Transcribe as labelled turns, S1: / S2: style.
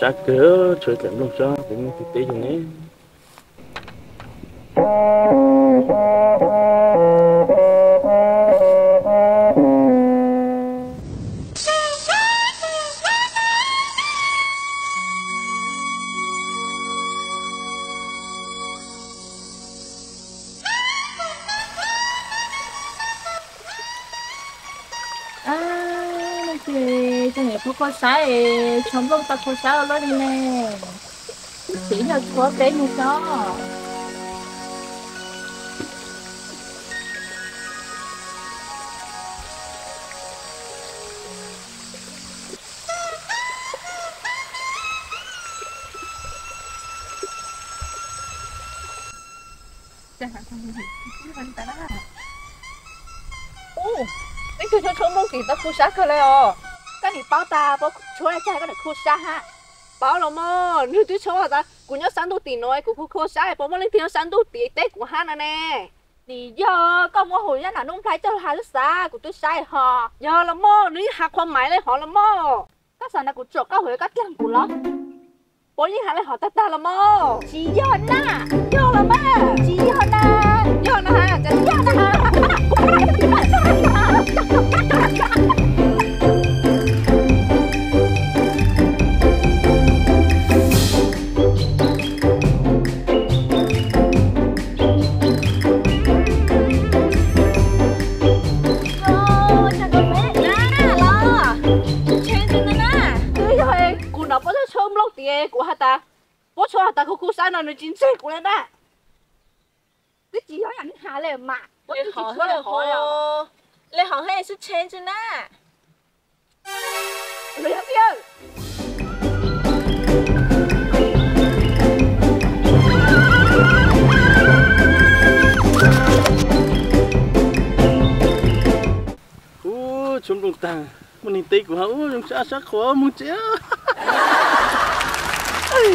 S1: sát cửa chơi chậm luôn cho cũng thực tế như thế.
S2: Thì cho người có sai trong lúc ta có sai ở đi nè chỉ là có đến một đó
S3: 你佢做寵物記得哭殺佢咧哦，跟住包大包出嚟真係跟住哭殺哈，包了麼？你對錯啊？กู要三度電咯，กู哭殺，包麼你聽三度電得กู哈啦呢？你要ก็มัวหัวยันหนุ่มไพรเจ้าหาลูกสาวกูตัวใส่หอยอละ麼？你หาความหมายเลยหอละ麼？ก็สันนะกูจบก็หัวก็จังกูล้อปอยหาเลยหอตาตาละ麼？จียอน่ะยอละ麼？จียอน่ะยอนะฮะจะยอนะฮะcủa hắn ta, bố cho hắn ta không sai nào nó chính xác của nó đó. Cái gì đó anh hạ lại mà, bố chỉ cho lại hỏi à.
S2: Lấy hỏi hay sức chen chứ na.
S3: Lấy hết chưa?
S1: Chúng đồng tàng, mình nhìn tây của họ, chúng xa xa khó muốn chết. Ôi,